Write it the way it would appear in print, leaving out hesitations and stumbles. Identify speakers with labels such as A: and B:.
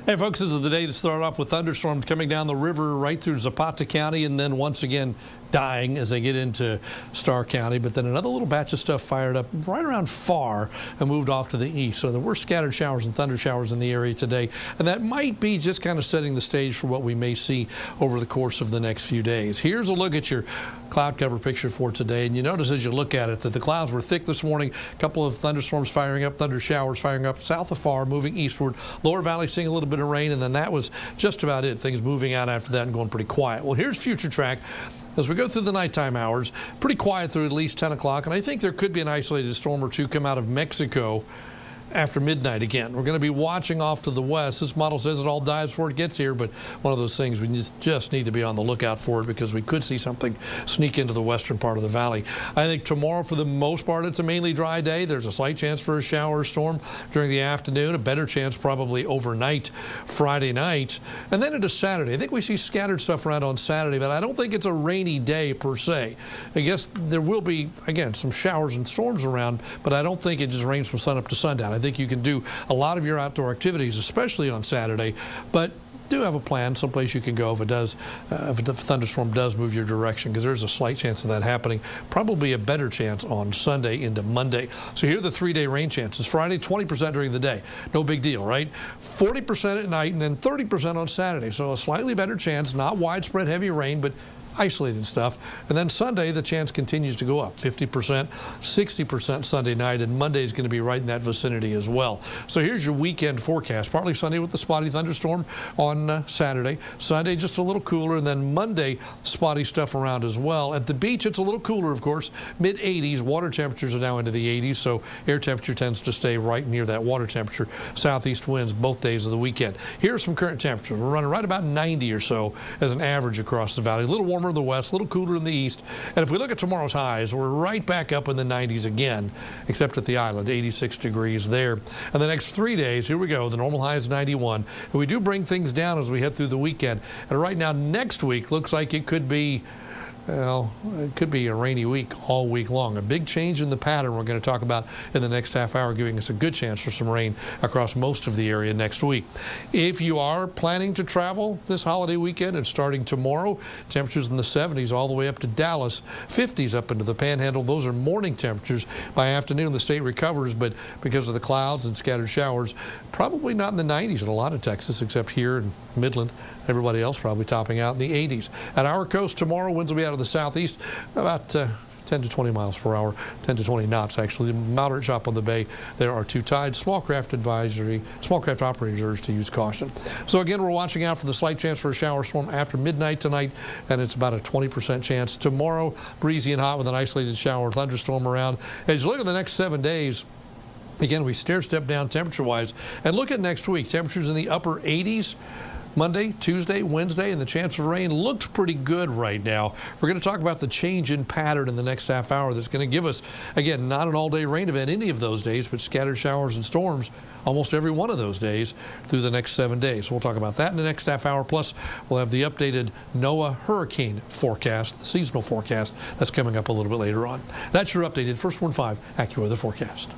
A: Hey folks, this is the day to start off with thunderstorms coming down the river right through Zapata County and then once again dying as they get into Starr County. But then another little batch of stuff fired up right around Farr and moved off to the east. So there were scattered showers and thunder showers in the area today. And that might be just kind of setting the stage for what we may see over the course of the next few days. Here's a look at your cloud cover picture for today. And you notice as you look at it that the clouds were thick this morning. A couple of thunderstorms firing up, thunder showers firing up south of Farr, moving eastward. Lower Valley seeing a little bit of rain, and then that was just about it. Things moving out after that and going pretty quiet. Well, here's future track. As we go through the nighttime hours, pretty quiet through at least 10 o'clock, and I think there could be an isolated storm or two come out of Mexico after midnight again. We're going to be watching off to the west. This model says it all dies before it gets here, but one of those things we just need to be on the lookout for it because we could see something sneak into the western part of the valley. I think tomorrow, for the most part, it's a mainly dry day. There's a slight chance for a shower or storm during the afternoon, a better chance probably overnight Friday night, and then into Saturday. I think we see scattered stuff around on Saturday, but I don't think it's a rainy day per se. I guess there will be, again, some showers and storms around, but I don't think it just rains from sun up to sundown. I think you can do a lot of your outdoor activities, especially on Saturday, but do have a plan, someplace you can go if it does, if a thunderstorm does move your direction, because there's a slight chance of that happening. Probably a better chance on Sunday into Monday. So here are the 3-day rain chances. Friday, 20% during the day. No big deal, right? 40% at night, and then 30% on Saturday. So a slightly better chance, not widespread heavy rain, but isolated stuff. And then Sunday, the chance continues to go up, 50%, 60% Sunday night, and Monday is going to be right in that vicinity as well. So here's your weekend forecast. Partly sunny with the spotty thunderstorm on Saturday. Sunday, just a little cooler, and then Monday, spotty stuff around as well. At the beach, it's a little cooler, of course, mid-80s. Water temperatures are now into the 80s, so air temperature tends to stay right near that water temperature. Southeast winds both days of the weekend. Here are some current temperatures. We're running right about 90 or so as an average across the valley. A little warmer in the west, a little cooler in the east. And if we look at tomorrow's highs, we're right back up in the 90s again, except at the island, 86 degrees there. And the next 3 days, here we go, the normal high is 91. And we do bring things down as we head through the weekend. And right now, next week looks like it could be, well, it could be a rainy week all week long. A big change in the pattern we're going to talk about in the next half hour, giving us a good chance for some rain across most of the area next week. If you are planning to travel this holiday weekend and starting tomorrow, temperatures in the 70s all the way up to Dallas, 50s up into the Panhandle. Those are morning temperatures. By afternoon, the state recovers, but because of the clouds and scattered showers, probably not in the 90s in a lot of Texas, except here in Midland. Everybody else probably topping out in the 80s. At our coast tomorrow, winds will be out of the southeast, about 10 to 20 miles per hour, 10 to 20 knots actually. Moderate chop on the bay. There are 2 tides. Small craft operators urged to use caution. So again, we're watching out for the slight chance for a shower storm after midnight tonight, and it's about a 20% chance. Tomorrow, breezy and hot with an isolated shower or thunderstorm around. As you look at the next 7 days, again, we stair-step down temperature-wise. And look at next week. Temperatures in the upper 80s. Monday, Tuesday, Wednesday, and the chance of rain looked pretty good right now. We're going to talk about the change in pattern in the next half hour that's going to give us, again, not an all-day rain event any of those days, but scattered showers and storms almost every one of those days through the next 7 days. So we'll talk about that in the next half hour. Plus, we'll have the updated NOAA hurricane forecast, the seasonal forecast, that's coming up a little bit later on. That's your updated First One 5 AccuWeather forecast.